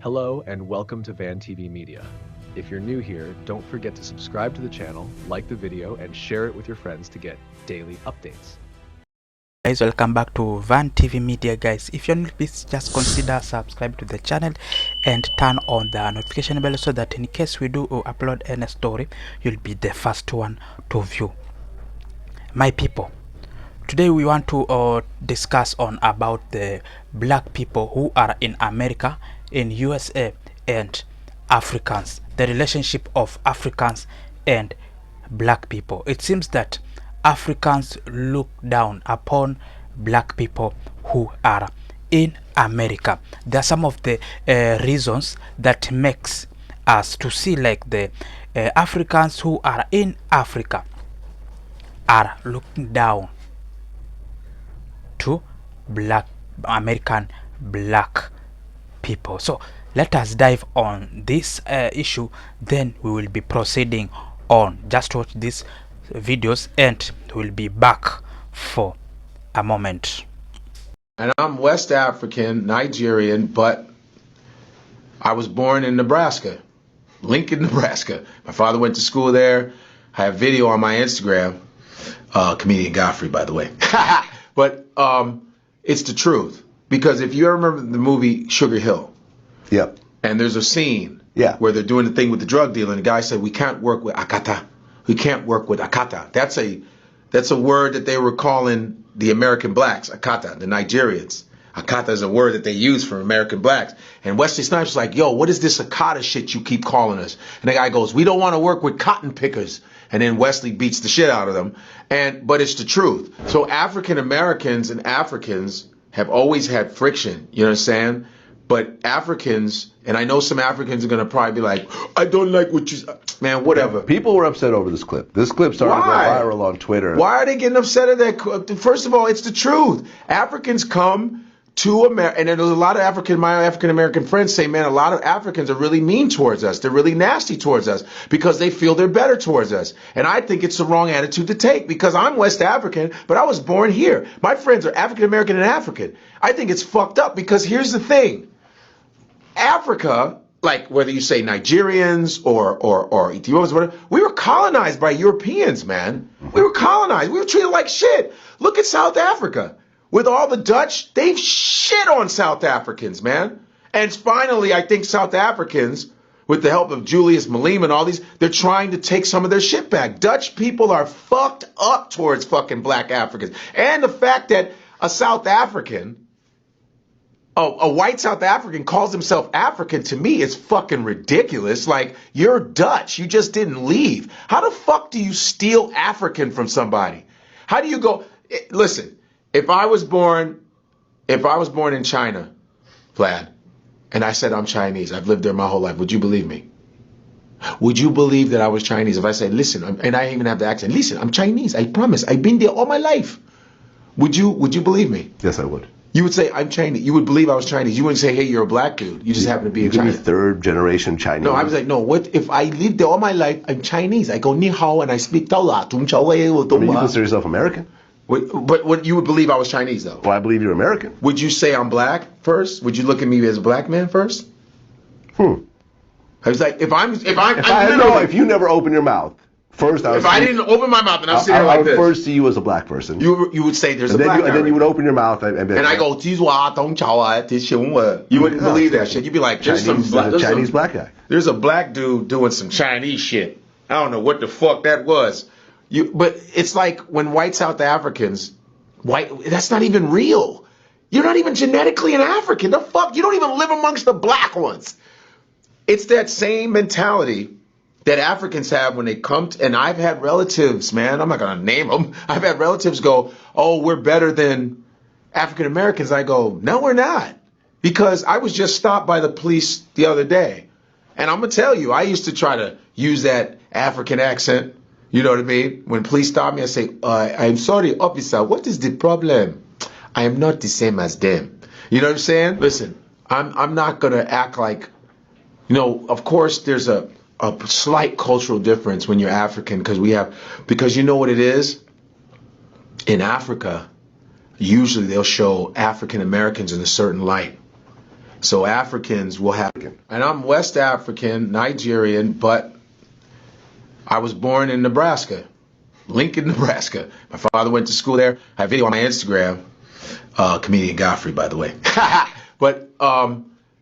Hello and welcome to Van TV Media. If you're new here, don't forget to subscribe to the channel, like the video, and share it with your friends to get daily updates. Guys, welcome back to Van TV Media. Guys, if you're new, please just consider subscribe to the channel and turn on the notification bell so that in case we do upload any story, you'll be the first one to view. My people, today we want to discuss on about the black people who are in America, in USA, and Africans, the relationship of Africans and black people. It seems that Africans look down upon black people who are in America. There are some of the reasons that makes us to see like the Africans who are in Africa are looking down to black American black people. So let us dive on this issue, then we will be proceeding on. Just watch these videos and we'll be back for a moment. And I'm West African, Nigerian, but I was born in Nebraska, Lincoln, Nebraska. My father went to school there. I have video on my Instagram, comedian Godfrey, by the way. But it's the truth. Because if you remember the movie Sugar Hill, yep, and there's a scene where they're doing the thing with the drug dealer, and the guy said, "We can't work with Akata. We can't work with Akata." That's a word that they were calling the American blacks, Akata, the Nigerians. Akata is a word that they use for American blacks. And Wesley Snipes was like, "Yo, what is this Akata shit you keep calling us?" And the guy goes, "We don't want to work with cotton pickers." And then Wesley beats the shit out of them. But it's the truth. So African Americans and Africans have always had friction. You understand? But Africans, and I know some Africans are going to probably be like, "I don't like what you..." Man, whatever. People were upset over this clip. This clip started to go viral on Twitter. Why are they getting upset at that? First of all, it's the truth. Africans come to America, and there's a lot of my African American friends say, man, a lot of Africans are really mean towards us. They're really nasty towards us because they feel they're better towards us. And I think it's the wrong attitude to take, because I'm West African, but I was born here. My friends are African American and African. I think it's fucked up because here's the thing. Africa, like whether you say Nigerians or Ethiopians, whatever, we were colonized by Europeans, man. We were colonized. We were treated like shit. Look at South Africa. With all the Dutch, they've shit on South Africans, man. And finally, I think South Africans, with the help of Julius Malema and all these, they're trying to take some of their shit back. Dutch people are fucked up towards fucking black Africans. And the fact that a South African, a white South African calls himself African, to me is fucking ridiculous. Like, you're Dutch. You just didn't leave. How the fuck do you steal African from somebody? How do you go? Listen, if I was born in China, Vlad, and I said I'm Chinese, I've lived there my whole life, would you believe me? Would you believe that I was Chinese if I said, listen, and I even have the accent, listen, I'm Chinese, I promise, I've been there all my life. Would you believe me? Yes, I would. You would say, I'm Chinese. You would believe I was Chinese. You wouldn't say, hey, you're a black dude. You just happen to be in China. You could be third generation Chinese. No, I was like, no, what if I lived there all my life, I'm Chinese. I go, ni hao, and I speak Taola. I mean, you consider yourself American? But what you would believe I was Chinese, though? Well, I believe you're American. Would you say I'm black first? Would you look at me as a black man first? I was like, if you never open your mouth, first I didn't open my mouth and I'm sitting like this, I would first see you as a black person. You would say there's a black guy. And then you would open your mouth and I go, you wouldn't believe that shit. You'd be like, there's a Chinese black guy. There's a black dude doing some Chinese shit. I don't know what the fuck that was. But it's like when white South Africans, that's not even real. You're not even genetically an African. The fuck? You don't even live amongst the black ones. It's that same mentality that Africans have when they come to, and I've had relatives, man, I'm not going to name them. I've had relatives go, oh, we're better than African Americans. I go, no, we're not. Because I was just stopped by the police the other day. And I'm going to tell you, I used to try to use that African accent. You know what I mean? When police stop me, I say, I'm sorry, officer, what is the problem? I am not the same as them. You know what I'm saying? Listen, I'm not going to act like, of course there's a slight cultural difference when you're African, because you know what it is? In Africa, usually they'll show African Americans in a certain light. So Africans will have, and I'm West African, Nigerian, but I was born in Nebraska, Lincoln, Nebraska. My father went to school there. I have a video on my Instagram, comedian Godfrey, by the way. But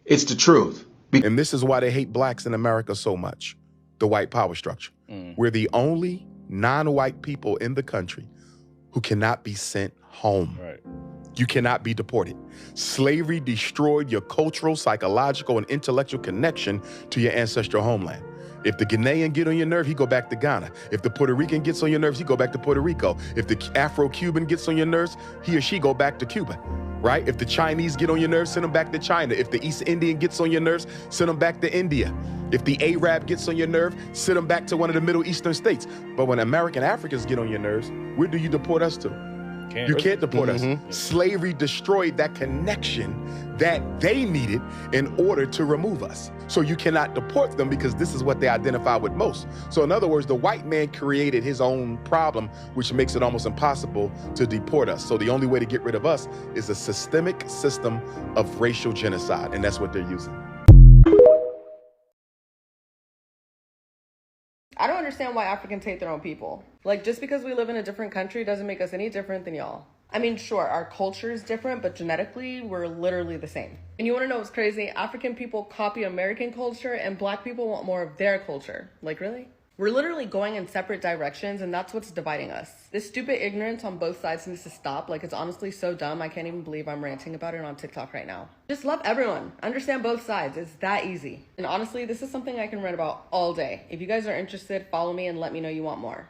it's the truth. And this is why they hate blacks in America so much, the white power structure. We're the only non-white people in the country who cannot be sent home. Right. You cannot be deported. Slavery destroyed your cultural, psychological, and intellectual connection to your ancestral homeland. If the Ghanaian get on your nerve, he go back to Ghana. If the Puerto Rican gets on your nerves, he go back to Puerto Rico. If the Afro-Cuban gets on your nerves, he or she go back to Cuba, right? If the Chinese get on your nerves, send them back to China. If the East Indian gets on your nerves, send them back to India. If the Arab gets on your nerve, send them back to one of the Middle Eastern states. But when American Africans get on your nerves, where do you deport us to? You can't deport us. Slavery destroyed that connection that they needed in order to remove us. So you cannot deport them because this is what they identify with most. So in other words, the white man created his own problem, which makes it almost impossible to deport us. So the only way to get rid of us is a systemic system of racial genocide, and that's what they're using. I don't understand why Africans hate their own people. Like, just because we live in a different country doesn't make us any different than y'all. I mean, sure, our culture is different, but genetically, we're literally the same. And you want to know what's crazy? African people copy American culture, and black people want more of their culture. Like, really? We're literally going in separate directions, and that's what's dividing us. This stupid ignorance on both sides needs to stop. Like, it's honestly so dumb. I can't even believe I'm ranting about it on TikTok right now. Just love everyone. Understand both sides. It's that easy. And honestly, this is something I can rant about all day. If you guys are interested, follow me and let me know you want more.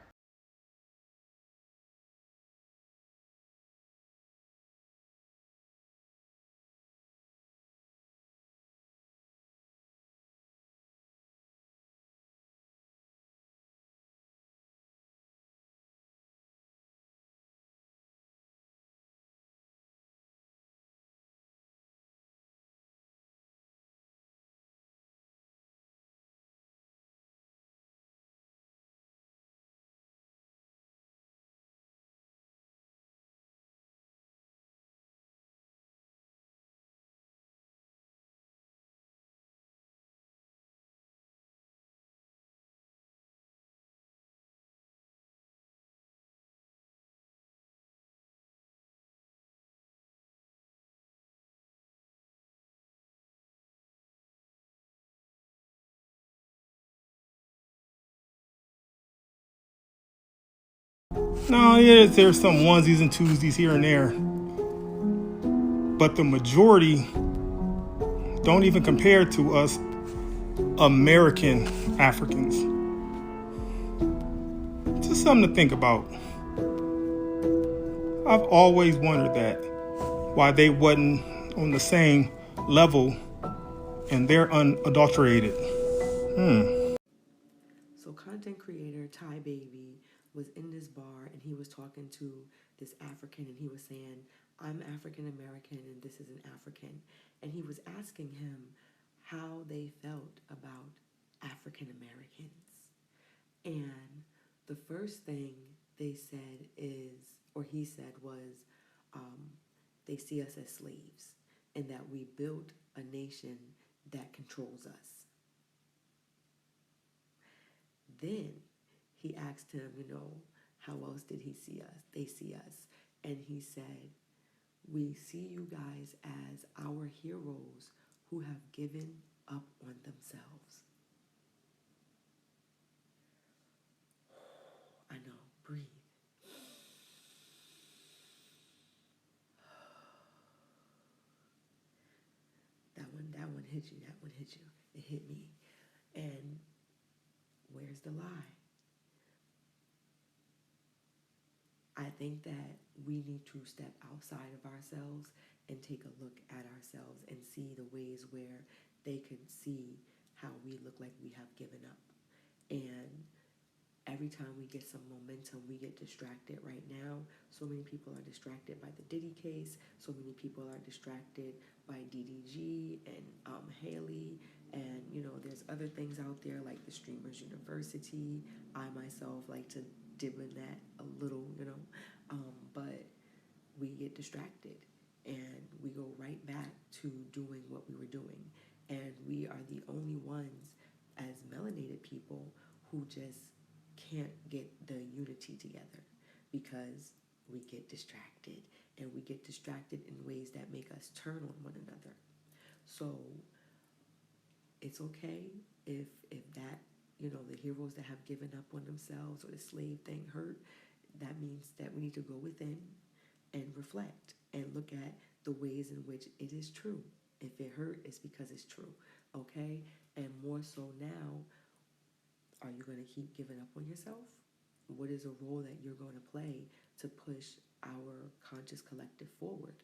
No, yeah, there's some onesies and twosies here and there, but the majority don't even compare to us American Africans. Just something to think about. I've always wondered that, why they wasn't on the same level and they're unadulterated. So content creator Ty Baby was in this bar and he was talking to this African and he was saying, I'm African American and this is an African. And he was asking him how they felt about African Americans. And the first thing they said is, or he said was, they see us as slaves and that we built a nation that controls us. Then he asked him, how else did he see us? They see us. And he said, we see you guys as our heroes who have given up on themselves. I know, breathe. That one hit you, that one hit you. It hit me. And where's the lie? I think that we need to step outside of ourselves and take a look at ourselves and see the ways where they can see how we look like we have given up. And every time we get some momentum, we get distracted. Right now, so many people are distracted by the Diddy case. So many people are distracted by DDG and Haley. And, there's other things out there like the Streamers University. I myself like to dib in that a little, but we get distracted. and we go right back to doing what we were doing. And we are the only ones as melanated people who just can't get the unity together because we get distracted, and we get distracted in ways that make us turn on one another. So it's okay if that, you know, the heroes that have given up on themselves or the slave thing hurt. That means that we need to go within and reflect and look at the ways in which it is true. If it hurt, it's because it's true, okay? And more so now, are you going to keep giving up on yourself? What is a role that you're going to play to push our conscious collective forward,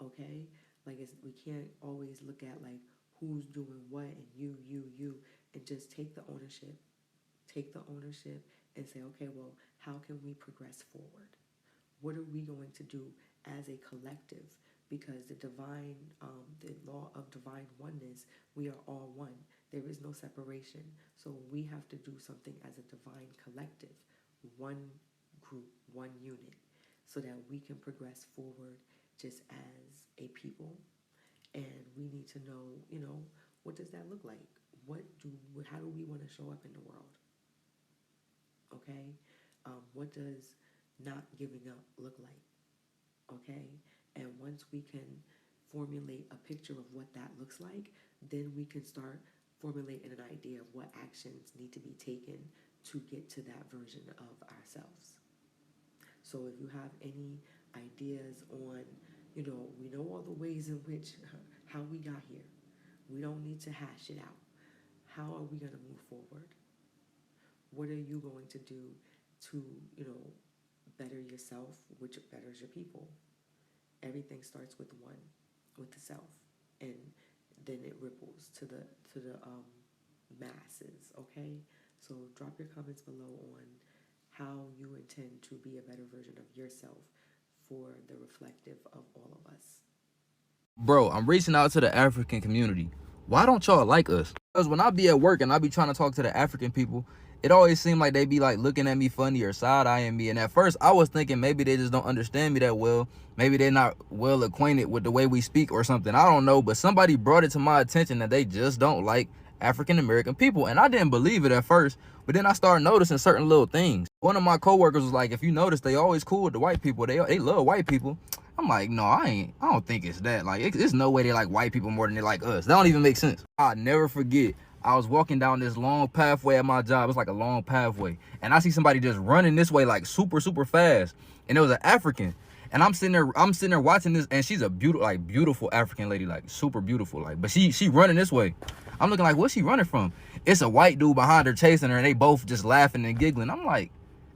okay? Like, we can't always look at, like, who's doing what and you, and just take the ownership. Take the ownership and say, okay, well, how can we progress forward? What are we going to do as a collective? Because the divine, the law of divine oneness, we are all one. There is no separation. So we have to do something as a divine collective, one group, one unit, so that we can progress forward just as a people. And we need to know, you know, what does that look like? How do we want to show up in the world? Okay? What does not giving up look like? Okay? And once we can formulate a picture of what that looks like, then we can start formulating an idea of what actions need to be taken to get to that version of ourselves. So if you have any ideas on, you know, we know all the ways in which, how we got here. We don't need to hash it out. How are we going to move forward? What are you going to do to, you know, better yourself, which betters your people? Everything starts with one, with the self, and then it ripples to the masses, okay? So drop your comments below on how you intend to be a better version of yourself for the reflective of all of us. Bro, I'm reaching out to the African community. Why don't y'all like us? Because when I be at work and I be trying to talk to the African people, it always seemed like they be like looking at me funny or side-eyeing me. And at first I was thinking maybe they just don't understand me that well. Maybe they're not well acquainted with the way we speak or something. I don't know. But somebody brought it to my attention that they just don't like African-American people. And I didn't believe it at first. But then I started noticing certain little things. One of my coworkers was like, if you notice, they always cool with the white people. They love white people. I'm like, no, I don't think it's that. Like, there's no way they like white people more than they like us. That don't even make sense. I'll never forget. I was walking down this long pathway at my job. It's like a long pathway. And I see somebody just running this way like super, super fast. And it was an African. And I'm sitting there watching this, and she's a beautiful African lady, like super beautiful. Like, but she running this way. I'm looking like, what's she running from? It's a white dude behind her chasing her, and they both just laughing and giggling. I'm like,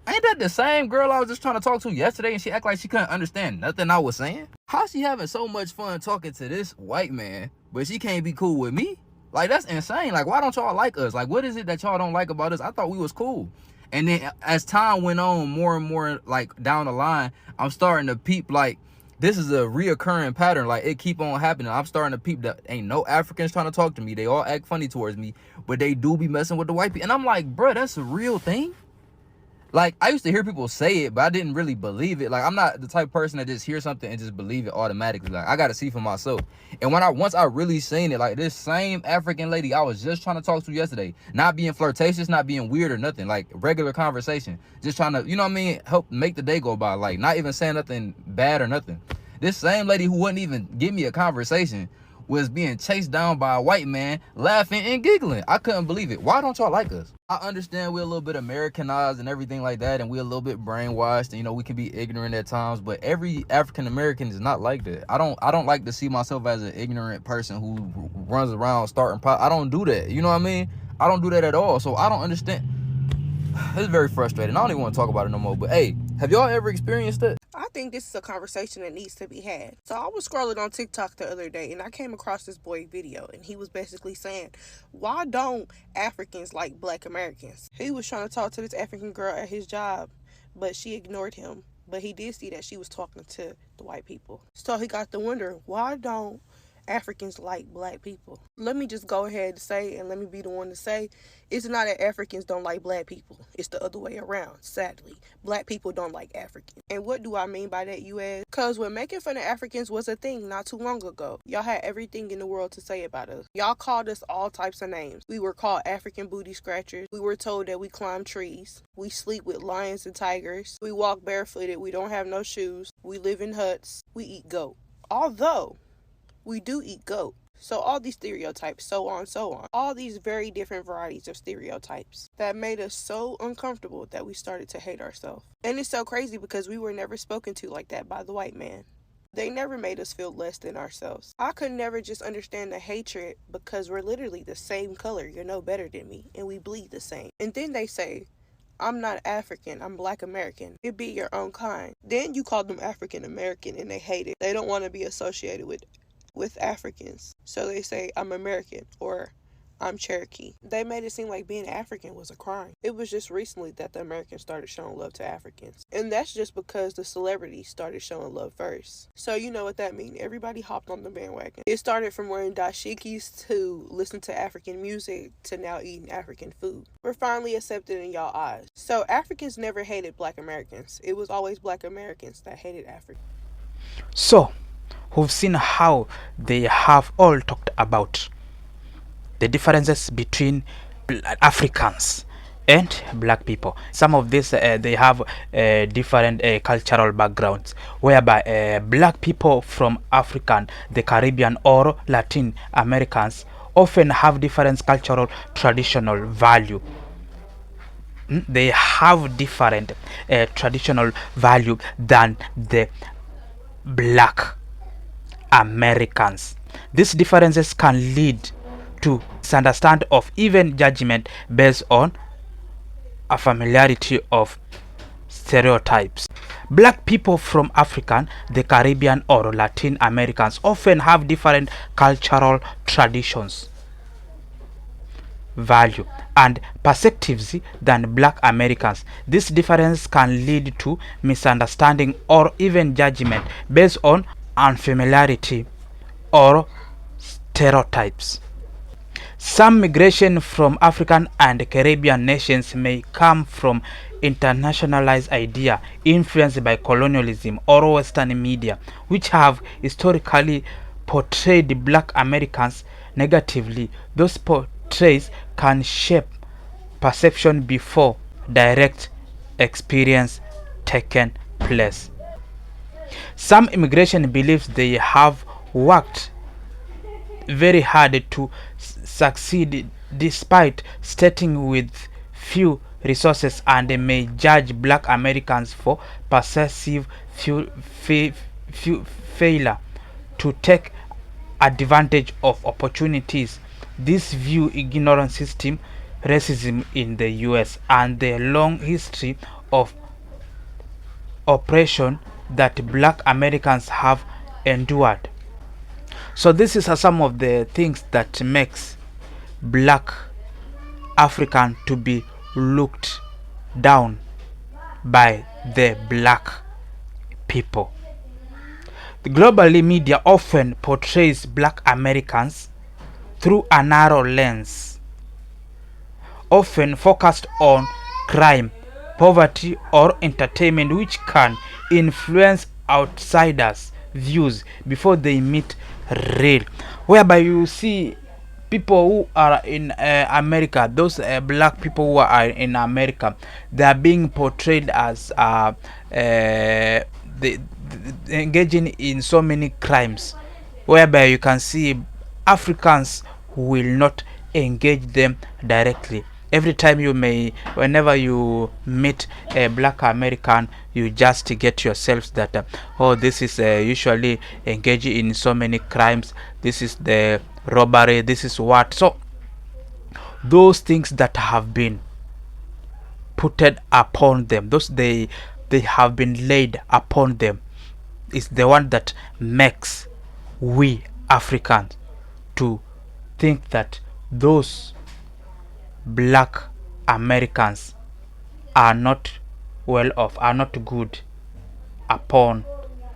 ain't that the same girl I was just trying to talk to yesterday, and she act like she couldn't understand nothing I was saying? How she having so much fun talking to this white man, but she can't be cool with me? Like, that's insane. Like, why don't y'all like us? Like, what is it that y'all don't like about us? I thought we was cool. And then as time went on, more and more, like, down the line, I'm starting to peep, like, this is a reoccurring pattern. Like, it keep on happening. I'm starting to peep that ain't no Africans trying to talk to me. They all act funny towards me, but they do be messing with the white people. And I'm like, bruh, that's a real thing? Like, I used to hear people say it, but I didn't really believe it. Like, I'm not the type of person that just hears something and just believe it automatically. Like, I got to see for myself. And once I really seen it, like, this same African lady I was just trying to talk to yesterday, not being flirtatious, not being weird or nothing, like, regular conversation. Just trying to, you know what I mean, help make the day go by. Like, not even saying nothing bad or nothing. This same lady who wouldn't even give me a conversation was being chased down by a white man, laughing and giggling. I couldn't believe it. Why don't y'all like us? I understand we're a little bit Americanized and everything like that, and we're a little bit brainwashed, and, you know, we can be ignorant at times, but every African American is not like that. I don't like to see myself as an ignorant person who runs around starting I don't do that. You know what I mean? I don't do that at all. So I don't understand. It's very frustrating. I don't even want to talk about it no more. But hey, have y'all ever experienced that? I think this is a conversation that needs to be had. So I was scrolling on TikTok the other day, and I came across this boy video, and he was basically saying, why don't Africans like Black Americans? He was trying to talk to this African girl at his job, but she ignored him. But he did see that she was talking to the white people. So he got to wondering, why don't Africans like black people. Let me just go ahead and say, and let me be the one to say, it's not that Africans don't like black people. It's the other way around, sadly. Black people don't like Africans. And what do I mean by that, you ask? Because when making fun of Africans was a thing not too long ago, y'all had everything in the world to say about us. Y'all called us all types of names. We were called African booty scratchers. We were told that we climb trees. We sleep with lions and tigers. We walk barefooted. We don't have no shoes. We live in huts. We eat goat. Although we do eat goat. So all these stereotypes, so on, all these very different varieties of stereotypes that made us so uncomfortable that we started to hate ourselves. And it's so crazy because we were never spoken to like that by the white man. They never made us feel less than ourselves. I could never just understand the hatred because we're literally the same color. You're no better than me and we bleed the same. And then they say, I'm not African, I'm Black American. It be your own kind. Then you call them African American and they hate it. They don't want to be associated with Africans. So they say, I'm American or I'm Cherokee. They made it seem like being African was a crime. It was just recently that the Americans started showing love to Africans. And that's just because the celebrities started showing love first. So you know what that means. Everybody hopped on the bandwagon. It started from wearing dashikis to listen to African music to now eating African food. We're finally accepted in y'all eyes. So Africans never hated Black Americans. It was always Black Americans that hated Africans. So we've seen how they have all talked about the differences between Africans and black people. Some of this they have different cultural backgrounds, whereby black people from African, the Caribbean or Latin Americans often have different cultural traditional value. They have different traditional value than the Black Americans. These differences can lead to misunderstanding of even judgment based on a familiarity of stereotypes. Black people from African, the Caribbean or Latin Americans often have different cultural traditions, value and perspectives than Black Americans. This difference can lead to misunderstanding or even judgment based on unfamiliarity or stereotypes. Some migration from African and Caribbean nations may come from internationalized idea influenced by colonialism or Western media, which have historically portrayed Black Americans negatively. Those portrays can shape perception before direct experience taken place. Some immigration believes they have worked very hard to succeed despite starting with few resources, and they may judge Black Americans for perceived failure to take advantage of opportunities. This view ignores system racism in the US and the long history of oppression that Black Americans have endured. So this is some of the things that makes Black African to be looked down by the black people. The globally media often portrays Black Americans through a narrow lens, often focused on crime, poverty or entertainment, which can influence outsiders' views before they meet real. Whereby you see people who are in America, those black people who are in America, they are being portrayed as engaging in so many crimes, whereby you can see Africans who will not engage them directly. Every time whenever you meet a Black American, you just get yourselves that oh, this is usually engaging in so many crimes, this is the robbery, this is what. So those things that have been put upon them, those they have been laid upon them, is the one that makes we Africans to think that those Black Americans are not well off, are not good upon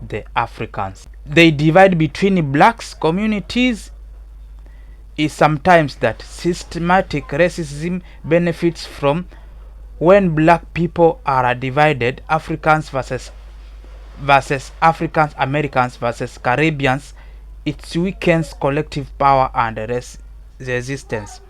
the Africans. They divide between blacks communities is sometimes that systematic racism benefits from when black people are divided, Africans versus Africans, Americans versus Caribbeans. It weakens collective power and resistance.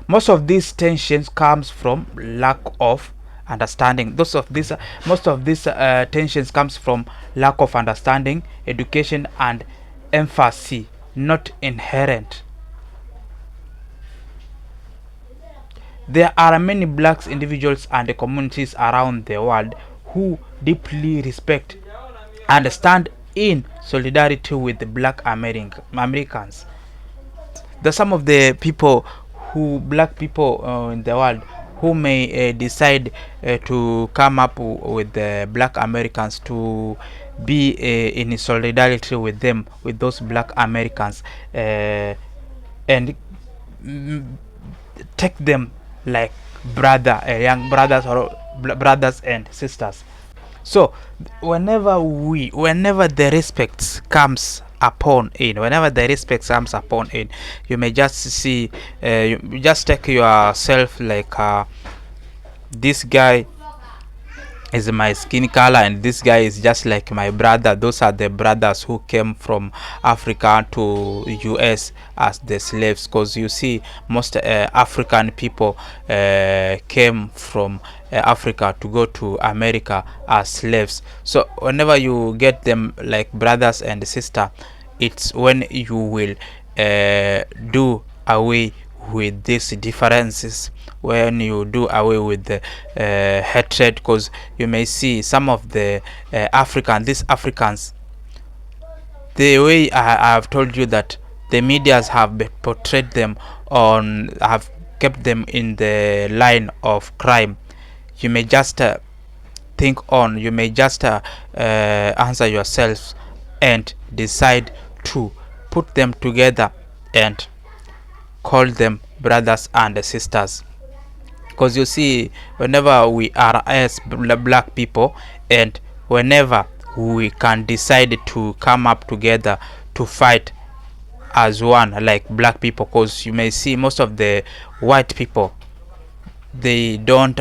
Most of these tensions comes from lack of understanding. Most of these tensions comes from lack of understanding, education, and empathy, not inherent. There are many blacks individuals and communities around the world who deeply respect and stand in solidarity with the black Americans. The some of the people black people in the world who may decide to come up with the black Americans to be in solidarity with them, with those black Americans, and take them like young brothers or brothers and sisters. So whenever the respect comes upon in, you may just see, you just take yourself like this guy is my skin color and this guy is just like my brother. Those are the brothers who came from Africa to US as the slaves, because you see most African people came from Africa to go to America as slaves. So whenever you get them like brothers and sister, it's when you will do away with these differences, when you do away with the hatred, because you may see some of the these Africans, the way I have told you that the medias have portrayed them on, have kept them in the line of crime. You may just you may just answer yourselves and decide to put them together and call them brothers and sisters. Because you see, whenever we are as black people, and whenever we can decide to come up together to fight as one, like black people, because you may see most of the white people, they don't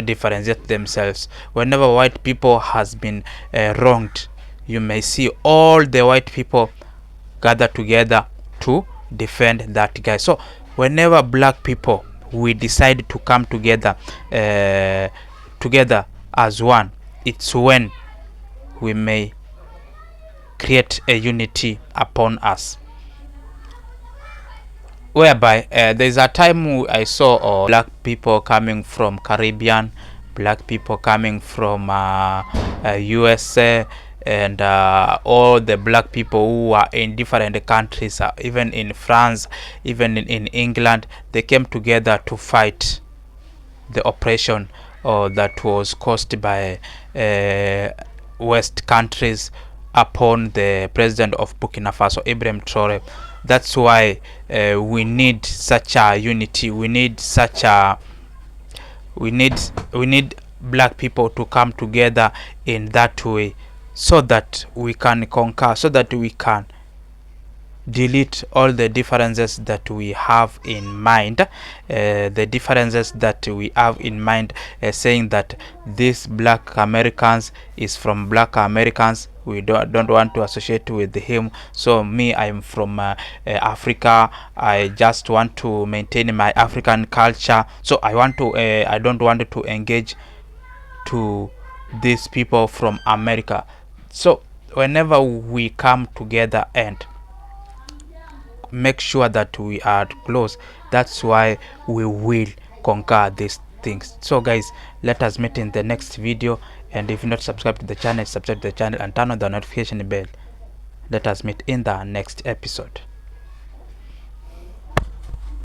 differentiate themselves. Whenever white people has been wronged, you may see all the white people gather together to defend that guy. So whenever black people we decide to come together as one, it's when we may create a unity upon us, whereby there's a time I saw black people coming from Caribbean, black people coming from USA, and all the black people who are in different countries, even in France, even in England, they came together to fight the oppression that was caused by West countries upon the president of Burkina Faso, Ibrahim Traore. That's why we need such a unity. We need black people to come together in that way, so that we can conquer, so that we can delete all the differences that we have in mind, saying that this black Americans is from black Americans, we don't want to associate with him. So me, I'm from Africa, I just want to maintain my African culture, so I don't want to engage to these people from America. So whenever we come together and make sure that we are close, that's why we will conquer these things. So guys, let us meet in the next video, and if you're not subscribed to the channel, subscribe to the channel and turn on the notification bell. Let us meet in the next episode.